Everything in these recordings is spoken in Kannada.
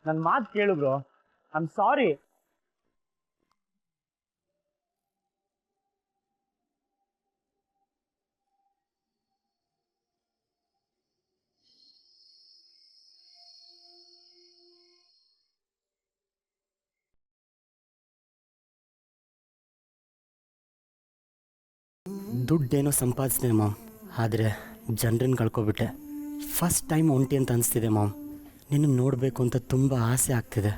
ನನ್ನ ಮಾತು ಕೇಳು ಬ್ರೋ. I am sorry. ದುಡ್ಡೇನೋ ಸಂಪಾದಿಸಿದೆ ಮಾಮ್, ಆದರೆ ಜನರನ್ನು ಕಳ್ಕೊಬಿಟ್ಟೆ. ಫಸ್ಟ್ ಟೈಮ್ ಒಂಟಿ ಅಂತ ಅನಿಸ್ತಿದೆ ಮಾಮ್. ನಿನ್ನ ನೋಡಬೇಕು ಅಂತ ತುಂಬ ಆಸೆ ಆಗ್ತಿದೆ.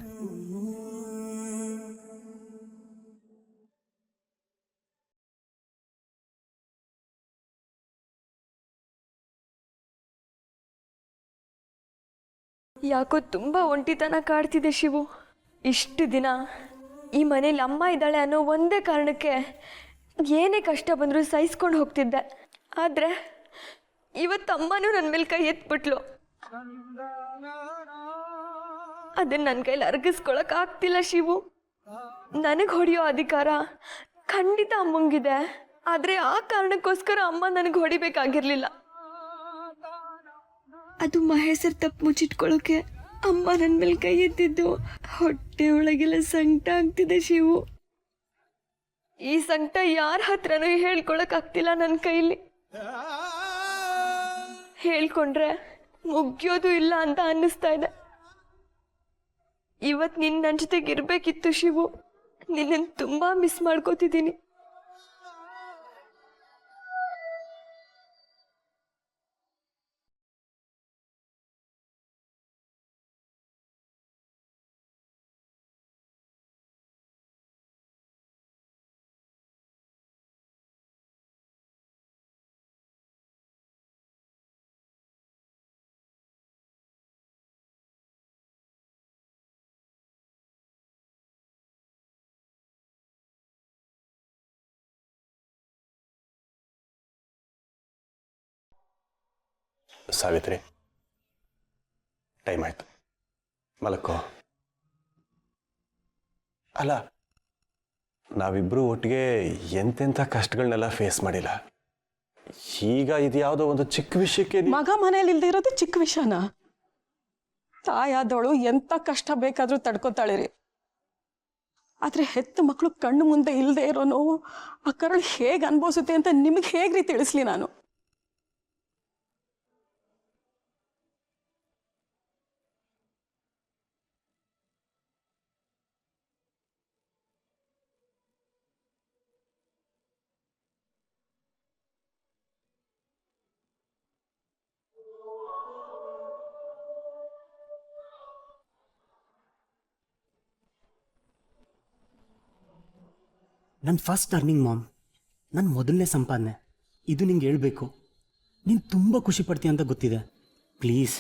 ಯಾಕೋ ತುಂಬ ಒಂಟಿತನ ಕಾಡ್ತಿದೆ ಶಿವು. ಇಷ್ಟು ದಿನ ಈ ಮನೇಲಿ ಅಮ್ಮ ಇದ್ದಾಳೆ ಅನ್ನೋ ಒಂದೇ ಕಾರಣಕ್ಕೆ ಏನೇ ಕಷ್ಟ ಬಂದರೂ ಸಹಿಸ್ಕೊಂಡು ಹೋಗ್ತಿದ್ದೆ. ಆದರೆ ಇವತ್ತು ಅಮ್ಮನೂ ನನ್ನ ಮೇಲೆ ಕೈ ಎತ್ಬಿಟ್ಲು. ಅದನ್ನು ನನ್ನ ಕೈಲಿ ಅರ್ಗಿಸ್ಕೊಳಕ್ ಆಗ್ತಿಲ್ಲ ಶಿವು. ನನಗೆ ಹೊಡೆಯೋ ಅಧಿಕಾರ ಖಂಡಿತ ಅಮ್ಮಂಗಿದೆ, ಆದರೆ ಆ ಕಾರಣಕ್ಕೋಸ್ಕರ ಅಮ್ಮ ನನಗೆ ಹೊಡಿಬೇಕಾಗಿರಲಿಲ್ಲ. ಅದು ಮಹೇಶರ್ ತಪ್ಪು ಮುಚ್ಚಿಟ್ಕೊಳ್ಳೋಕೆ ಅಮ್ಮ ನನ್ನ ಮೇಲೆ ಕೈ ಎತ್ತಿದ್ದು. ಹೊಟ್ಟೆ ಒಳಗೆಲ್ಲ ಸಂಕಟ ಆಗ್ತಿದೆ ಶಿವು. ಈ ಸಂಕಟ ಯಾರ ಹತ್ರನೂ ಹೇಳ್ಕೊಳಕ್ ಆಗ್ತಿಲ್ಲ ನನ್ನ ಕೈಲಿ. ಹೇಳ್ಕೊಂಡ್ರೆ ಮುಗಿಯೋದು ಇಲ್ಲ ಅಂತ ಅನ್ನಿಸ್ತಾ ಇದೆ. ಇವತ್ತು ನಿನ್ನ ನನ್ನ ಜೊತೆಗೆ ಇರಬೇಕಿತ್ತು ಶಿವು. ನಿನ್ನನ್ನು ತುಂಬಾ ಮಿಸ್ ಮಾಡ್ಕೋತಿದ್ದೀನಿ. ಸಾವಿತ್ರಿ, ಟೈಮ್ ಆಯ್ತು, ಮಲಕ್ಕೋ. ಅಲ್ಲ, ನಾವಿಬ್ರು ಒಟ್ಟಿಗೆ ಎಂತೆಂಥ ಕಷ್ಟಗಳನ್ನೆಲ್ಲ ಫೇಸ್ ಮಾಡಿಲ್ಲ. ಈಗ ಇದು ಯಾವುದೋ ಒಂದು ಚಿಕ್ಕ ವಿಷಯಕ್ಕೆ ಮಗ ಮನೇಲಿ ಇಲ್ದೇ ಇರೋದು ಚಿಕ್ಕ ವಿಷಯನ? ತಾಯಾದವಳು ಎಂತ ಕಷ್ಟ ಬೇಕಾದ್ರೂ ತಡ್ಕೋತಾಳಿರಿ. ಆದ್ರೆ ಹೆತ್ತ ಮಕ್ಕಳು ಕಣ್ಣು ಮುಂದೆ ಇಲ್ಲದೆ ಇರೋ ನೋವು ಆ ಕರಳು ಹೇಗೆ ಅನುಭವಿಸುತ್ತೆ ಅಂತ ನಿಮಗೆ ಹೇಗ್ರಿ ತಿಳಿಸ್ಲಿ ನಾನು? ನನ್ನ ಫಸ್ಟ್ ಅರ್ನಿಂಗ್ ಮಾಮ್, ನನ್ನ ಮೊದಲನೇ ಸಂಪಾದನೆ. ಇದು ನಿಂಗೆ ಹೇಳಬೇಕು. ನೀನು ತುಂಬ ಖುಷಿ ಪಡ್ತೀಯ ಅಂತ ಗೊತ್ತಿದೆ. ಪ್ಲೀಸ್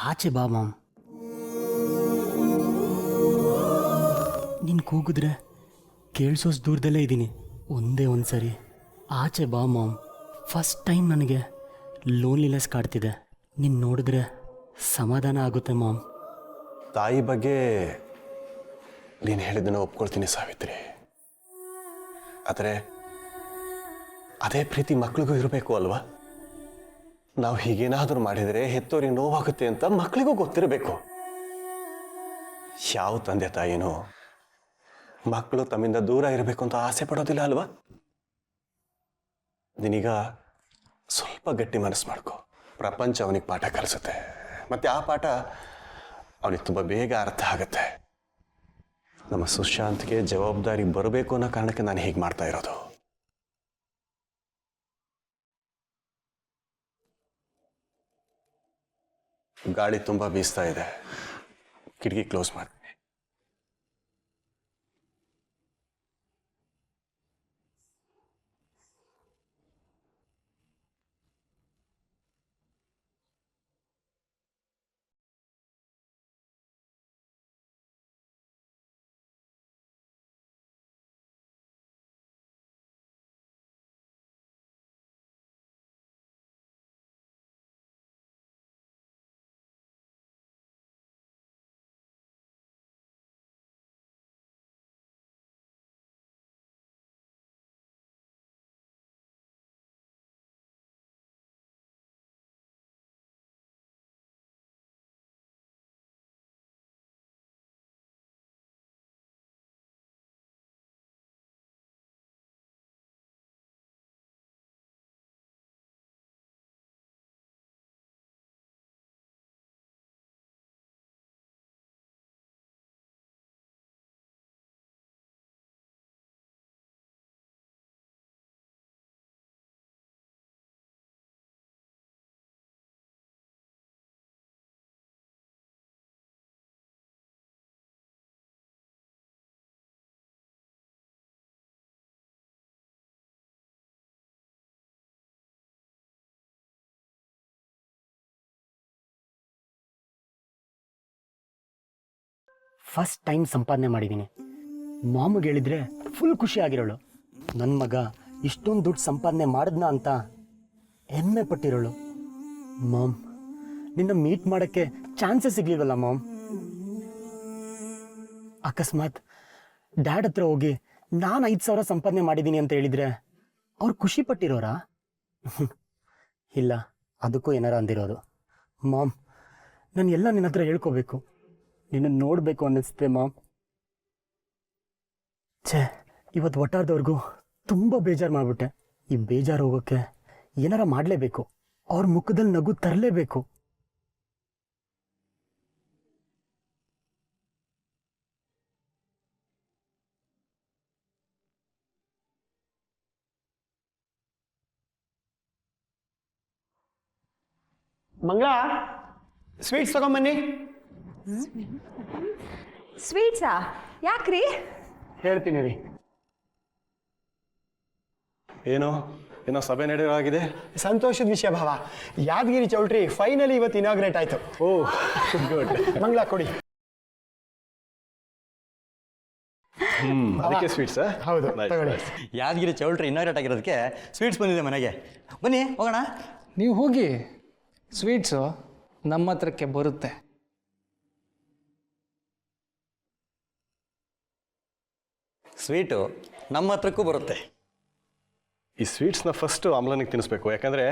ಆಚೆ ಬಾ ಮಾಮ್. ನೀನು ಕೂಗಿದ್ರೆ ಕೇಳಿಸೋಷ್ಟು ದೂರದಲ್ಲೇ ಇದ್ದೀನಿ. ಒಂದೇ ಒಂದು ಸರಿ ಆಚೆ ಬಾ ಮಾಮ್. ಫಸ್ಟ್ ಟೈಮ್ ನನಗೆ ಲೋನ್ಲಿನೆಸ್ ಕಾಡ್ತಿದೆ. ನೀನು ನೋಡಿದ್ರೆ ಸಮಾಧಾನ ಆಗುತ್ತೆ ಮಾಮ್. ತಾಯಿ ಬಗ್ಗೆ ನೀನು ಹೇಳಿದ್ದನ್ನು ಒಪ್ಕೊಳ್ತೀನಿ ಸಾವಿತ್ರಿ. ಆದರೆ ಅದೇ ಪ್ರೀತಿ ಮಕ್ಕಳಿಗೂ ಇರಬೇಕು ಅಲ್ವಾ? ನಾವು ಹೀಗೇನಾದರೂ ಮಾಡಿದರೆ ಹೆತ್ತೋರಿಗೆ ನೋವಾಗುತ್ತೆ ಅಂತ ಮಕ್ಕಳಿಗೂ ಗೊತ್ತಿರಬೇಕು. ಯಾವ ತಂದೆ ತಾಯಿನೂ ಮಕ್ಕಳು ತಮ್ಮಿಂದ ದೂರ ಇರಬೇಕು ಅಂತ ಆಸೆ ಪಡೋದಿಲ್ಲ ಅಲ್ವಾ? ನೀನೀಗ ಸ್ವಲ್ಪ ಗಟ್ಟಿ ಮನಸ್ಸು ಮಾಡ್ಕೊ. ಪ್ರಪಂಚ ಅವನಿಗೆ ಪಾಠ ಕಲಿಸುತ್ತೆ, ಮತ್ತು ಆ ಪಾಠ ಅವನಿಗೆ ತುಂಬ ಬೇಗ ಅರ್ಥ ಆಗುತ್ತೆ. ನಮ್ಮ ಸುಶಾಂತ್ಗೆ ಜವಾಬ್ದಾರಿ ಬರಬೇಕು ಅನ್ನೋ ಕಾರಣಕ್ಕೆ ನಾನು ಹೀಗೆ ಮಾಡ್ತಾ ಇರೋದು. ಗಾಳಿ ತುಂಬ ಬೀಸ್ತಾ ಇದೆ, ಕಿಟಕಿ ಕ್ಲೋಸ್ ಮಾಡಿ. ಫಸ್ಟ್ ಟೈಮ್ ಸಂಪಾದನೆ ಮಾಡಿದ್ದೀನಿ. ಮಾಮಿಗೆ ಹೇಳಿದ್ರೆ ಫುಲ್ ಖುಷಿ ಆಗಿರೋಳು. ನನ್ನ ಮಗ ಇಷ್ಟೊಂದು ದುಡ್ಡು ಸಂಪಾದನೆ ಮಾಡಿದ್ನ ಅಂತ ಹೆಮ್ಮೆ ಪಟ್ಟಿರೋಳು. ಮಾಮ್, ನಿನ್ನ ಮೀಟ್ ಮಾಡೋಕ್ಕೆ ಚಾನ್ಸೇ ಸಿಗ್ಲಿಲ್ವಲ್ಲ ಮಾಮ್. ಅಕಸ್ಮಾತ್ ಡ್ಯಾಡ್ ಹತ್ರ ಹೋಗಿ ನಾನು 5,000 ಸಂಪಾದನೆ ಮಾಡಿದ್ದೀನಿ ಅಂತ ಹೇಳಿದ್ರೆ ಅವ್ರು ಖುಷಿ ಪಟ್ಟಿರೋರಾ? ಇಲ್ಲ, ಅದಕ್ಕೂ ಏನಾರ ಅಂದಿರೋರು. ಮಾಮ್, ನಾನು ಎಲ್ಲ ನಿನ್ನ ಹತ್ರ ಹೇಳ್ಕೋಬೇಕು. ನಿನ್ನ ನೋಡಬೇಕು ಅನ್ನಿಸುತ್ತೆ ಮಾಮ್. ಛೇ, ಇವತ್ತು ಒಟ್ಟಾರ್ದವ್ರಿಗೂ ತುಂಬ ಬೇಜಾರು ಮಾಡಿಬಿಟ್ಟೆ. ಈ ಬೇಜಾರು ಹೋಗೋಕ್ಕೆ ಏನಾರ ಮಾಡಲೇಬೇಕು. ಅವ್ರ ಮುಖದಲ್ಲಿ ನಗು ತರಲೇಬೇಕು. ಮಂಗಳ, ಸ್ವೀಟ್ಸ್ ತಗೊಂಬನ್ನಿ. ಸ್ವೀಟ್ಸಾ? ಯಾಕ್ರಿ? ಹೇಳ್ತೀನಿ ರೀ. ಏನೋ ಸಭೆ ನಡೆಯೋಗಿದೆ. ಸಂತೋಷದ ವಿಷಯ ಭಾವ, ಯಾದಗಿರಿ ಚೌಲ್ಟ್ರಿ ಫೈನಲಿ ಇವತ್ತು ಇನಾಗ್ರೇಟ್ ಆಯ್ತು. ಓ ಗುಡ್. ಮಂಗಳ ಕೊಡಿ. ಅದಕ್ಕೆ ಸ್ವೀಟ್ಸ್? ಹೌದು, ತಗೊಳ್ಳಿ. ಯಾದಗಿರಿ ಚೌಲ್ಟ್ರಿ ಇನಾಗ್ರೇಟ್ ಆಗಿರೋದಕ್ಕೆ ಸ್ವೀಟ್ಸ್ ಬಂದಿದೆ ಮನೆಗೆ. ಬನ್ನಿ ಹೋಗೋಣ. ನೀವು ಹೋಗಿ, ಸ್ವೀಟ್ಸು ನಮ್ಮ ಹತ್ರಕ್ಕೆ ಬರುತ್ತೆ. ಸ್ವೀಟು ನಮ್ಮ ಹತ್ರಕ್ಕೂ ಬರುತ್ತೆ. ಈ ಸ್ವೀಟ್ಸ್ನ ಫಸ್ಟ್ ಅಮ್ಲನಿಗೆ ತಿನ್ನಿಸ್ಬೇಕು, ಯಾಕಂದರೆ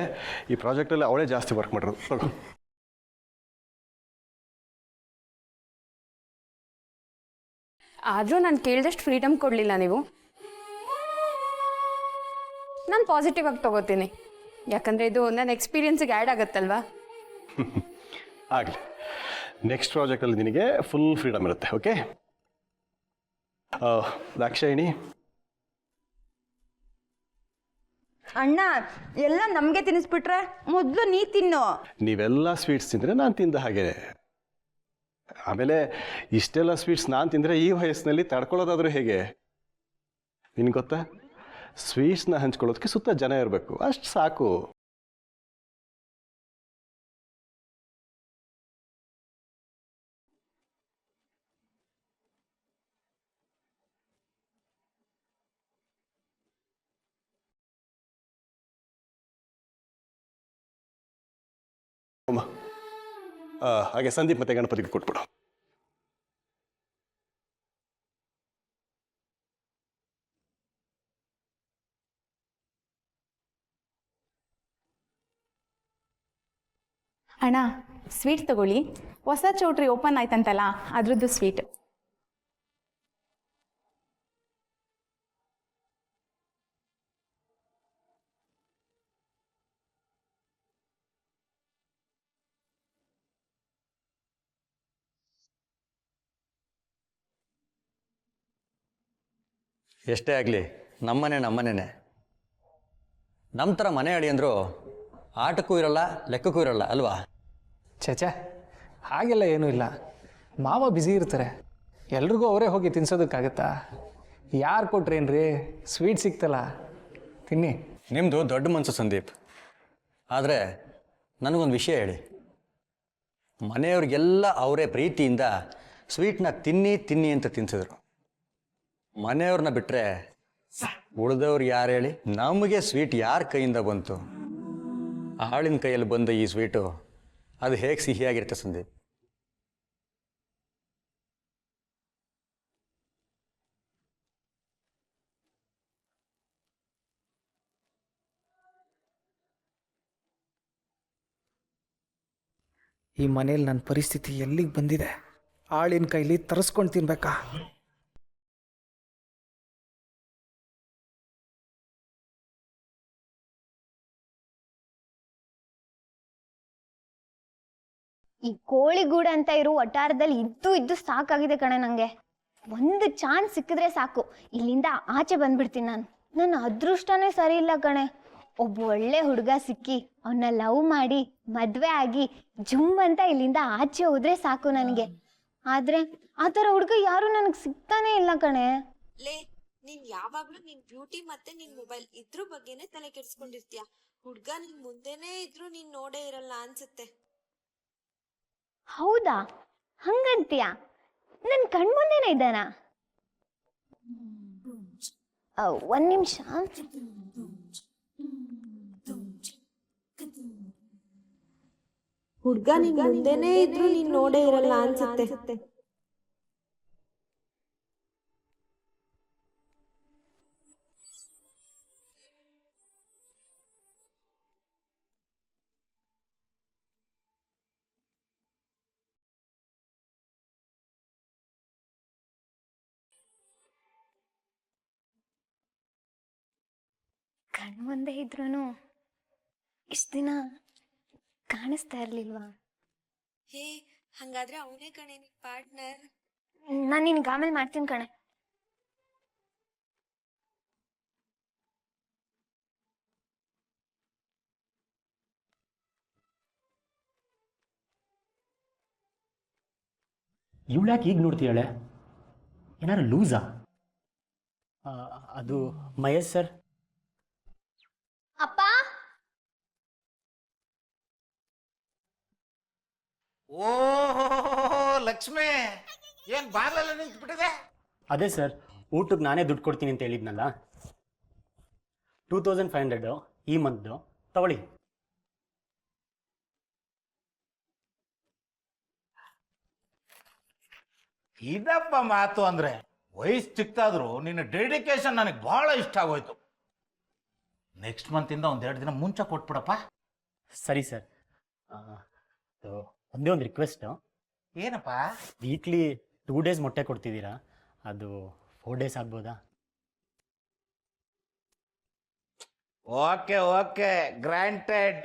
ಈ ಪ್ರಾಜೆಕ್ಟಲ್ಲಿ ಅವಳೇ ಜಾಸ್ತಿ ವರ್ಕ್ ಮಾಡಿರೋದು. ತಗೋ. ಆದರೂ ನಾನು ಕೇಳಿದಷ್ಟು ಫ್ರೀಡಮ್ ಕೊಡಲಿಲ್ಲ ನೀವು. ನಾನು ಪಾಸಿಟಿವ್ ಆಗಿ ತೊಗೋತೀನಿ, ಯಾಕಂದರೆ ಇದು ನನ್ನ ಎಕ್ಸ್ಪೀರಿಯನ್ಸಿಗೆ ಆ್ಯಡ್ ಆಗುತ್ತಲ್ವಾ. ಆಗಲಿ, ನೆಕ್ಸ್ಟ್ ಪ್ರಾಜೆಕ್ಟಲ್ಲಿ ನಿನಗೆ ಫುಲ್ ಫ್ರೀಡಮ್ ಇರುತ್ತೆ. ಓಕೆ ದಾಕ್ಷಾಯಿಣಿ? ಅಣ್ಣ, ಎಲ್ಲ ನಮಗೆ ತಿನ್ನಿಸ್ಬಿಟ್ರೆ ಮೊದಲು ನೀ ತಿನ್ನು. ನೀವೆಲ್ಲ ಸ್ವೀಟ್ಸ್ ತಿಂದರೆ ನಾನು ತಿಂದ ಹಾಗೆ. ಆಮೇಲೆ ಇಷ್ಟೆಲ್ಲ ಸ್ವೀಟ್ಸ್ ನಾನು ತಿಂದರೆ ಈ ವಯಸ್ಸಿನಲ್ಲಿ ತಡ್ಕೊಳ್ಳೋದಾದರೂ ಹೇಗೆ? ನಿನಗೆ ಗೊತ್ತಾ, ಸ್ವೀಟ್ಸ್ನ ಹಂಚ್ಕೊಳ್ಳೋದಕ್ಕೆ ಸುತ್ತ ಜನ ಇರಬೇಕು, ಅಷ್ಟು ಸಾಕು. ಹಾಗೆ ಸಂದೀಪ್ ಮತ್ತೆ ಗಣಪತಿಗೆ ಕೊಟ್ಬಿಡು. ಅಣ್ಣ, ಸ್ವೀಟ್ ತಗೊಳ್ಳಿ. ಹೊಸ ಚೌಟ್ರಿ ಓಪನ್ ಆಯ್ತಂತಲ್ಲ, ಅದ್ರದ್ದು ಸ್ವೀಟ್. ಎಷ್ಟೇ ಆಗಲಿ ನಮ್ಮನೇನೆ. ನಮ್ಮ ಥರ ಮನೆ ಅಡಿ ಅಂದರು ಆಟಕ್ಕೂ ಇರಲ್ಲ, ಲೆಕ್ಕಕ್ಕೂ ಇರಲ್ಲ ಅಲ್ವಾ? ಛೇ, ಹಾಗೆಲ್ಲ ಏನೂ ಇಲ್ಲ. ಮಾವ ಬ್ಯುಸಿ ಇರ್ತಾರೆ, ಎಲ್ರಿಗೂ ಅವರೇ ಹೋಗಿ ತಿನ್ಸೋದಕ್ಕಾಗತ್ತಾ? ಯಾರು ಕೊಟ್ರೇನ್ರಿ, ಸ್ವೀಟ್ ಸಿಕ್ತಲ್ಲ, ತಿನ್ನಿ. ನಿಮ್ಮದು ದೊಡ್ಡ ಮನಸ್ಸು ಸಂದೀಪ್. ಆದರೆ ನನಗೊಂದು ವಿಷಯ ಹೇಳಿ. ಮನೆಯವ್ರಿಗೆಲ್ಲ ಅವರೇ ಪ್ರೀತಿಯಿಂದ ಸ್ವೀಟ್ನ ತಿನ್ನಿ ಅಂತ ತಿನ್ಸಿದ್ರು. ಮನೆಯವ್ರನ್ನ ಬಿಟ್ಟರೆ ಉಳಿದವ್ರು ಯಾರು ಹೇಳಿ? ನಮಗೆ ಸ್ವೀಟ್ ಯಾರ ಕೈಯಿಂದ ಬಂತು? ಆಳಿನ ಕೈಯಲ್ಲಿ ಬಂದ ಈ ಸ್ವೀಟು ಅದು ಹೇಗೆ ಸಿಹಿಯಾಗಿರುತ್ತೆ ಸಂದೀಪ್? ಈ ಮನೇಲಿ ನನ್ನ ಪರಿಸ್ಥಿತಿ ಎಲ್ಲಿಗೆ ಬಂದಿದೆ? ಆಳಿನ ಕೈಲಿ ತರಿಸ್ಕೊಂಡು ತಿನ್ಬೇಕಾ? ಈ ಕೋಳಿಗೂಡು ಅಂತ ಇರೋ ವಟಾರದಲ್ಲಿ ಇದ್ದು ಸಾಕಾಗಿದೆ ಕಣೆ. ನಂಗೆ ಒಂದು ಚಾನ್ಸ್ ಸಿಕ್ಕಿದ್ರೆ ಸಾಕು, ಇಲ್ಲಿಂದ ಆಚೆ ಬಂದ್ಬಿಡ್ತೀನಿ ನಾನು. ನನ್ನ ಅದೃಷ್ಟನೇ ಸರಿ ಇಲ್ಲ ಕಣೆ. ಒಬ್ಬ ಒಳ್ಳೆ ಹುಡುಗ ಸಿಕ್ಕಿ ಅವನ್ನ ಲವ್ ಮಾಡಿ ಮದ್ವೆ ಆಗಿ ಜುಮ್ ಅಂತ ಇಲ್ಲಿಂದ ಆಚೆ ಹೋದ್ರೆ ಸಾಕು ನನಗೆ. ಆದ್ರೆ ಆ ಥರ ಹುಡುಗ ಯಾರು ನನಗೆ ಸಿಗ್ತಾನೆ ಇಲ್ಲ ಕಣೆ. ಲೇ, ನೀನ್ ಯಾವಾಗ್ಲೂ ನಿನ್ ಬ್ಯೂಟಿ ಮತ್ತೆ ನಿನ್ ಮೊಬೈಲ್ ಇದ್ರ ಬಗ್ಗೆನೆ ತಲೆ ಕೆಡ್ಸ್ಕೊಂಡಿರ್ತೀಯ. ಹುಡ್ಗ ನಿನ್ ಮುಂದೆನೇ ಇದ್ರು ನೀನ್ ನೋಡೇ ಇರಲ್ಲ ಅನ್ಸುತ್ತೆ. ಹೌದಾ? ಹಂಗಂತೀಯ? ನನ್ನ ಕಣ್ಮುಂದೆನೇ ಇದ್ದಾನ? ಒಂದ್ ನಿಮಿಷ. ಹುಡ್ಗ ನಿನ್ ಮುಂದೆನೇ ಇದ್ರು ನೀನ್ ನೋಡೇ ಇರಲ್ಲ ಅನ್ಸುತ್ತೆ. ಕಣ್ಮುಂದೆ ಇದ್ರೂ ಇಷ್ಟ ದಿನ ಕಾಣಿಸ್ತಾ ಇರ್ಲಿಲ್ವಾ? ಹೇ, ಹಂಗಾದ್ರೆ ಅವನೇ ಕಣೆ ನಿನ್ ಪಾರ್ಟ್ನರ್. ನಾನು ನಿನ್ಗೆ ಆಮೇಲೆ ಮಾಡ್ತೀನಿ ಕಣೆ. ಇವಳ್ಯಾಕೆ ಈಗ ನೋಡ್ತೀಯಾಳೆ? ಏನಾರು ಲೂಸಾ? ಅದು ಮಹೇಶ್ ಸರ್. ಅಪ್ಪ, ಓಹೋ ಲಕ್ಷ್ಮಿ, ಏನ್ ಬಾರ್ಲೆಲ್ಲ ನಿಂತ್ಬಿಟ್ಟಿದೆ? ಅದೇ ಸರ್, ಊಟಕ್ಕೆ ನಾನೇ ದುಡ್ಡು ಕೊಡ್ತೀನಿ ಅಂತ ಹೇಳಿದ್ನಲ್ಲ, 2500 ಈ ಮಂತ್ದು ತಗೊಳ್ಳಿ. ಇದಪ್ಪ ಮಾತು ಅಂದ್ರೆ. ವಯಸ್ಸು ಚಿಕ್ಕಾದ್ರು ನಿನ್ನ ಡೆಡಿಕೇಶನ್ ನನಗೆ ಬಹಳ ಇಷ್ಟ ಆಗೋಯ್ತು. ನೆಕ್ಸ್ಟ್ ಮಂತಿಂದ 1-2 ದಿನ ಮುಂಚೆ ಕೊಟ್ಬಿಡಪ್ಪ. ಸರಿ ಸರ್. ಒಂದೇ ಒಂದು ರಿಕ್ವೆಸ್ಟು. ಏನಪ್ಪ? ವೀಕ್ಲಿ 2 ಡೇಸ್ ಮೊಟ್ಟೆ ಕೊಡ್ತಿದ್ದೀರಾ, ಅದು 4 ಡೇಸ್ ಆಗ್ಬೋದಾ? Okay okay, granted.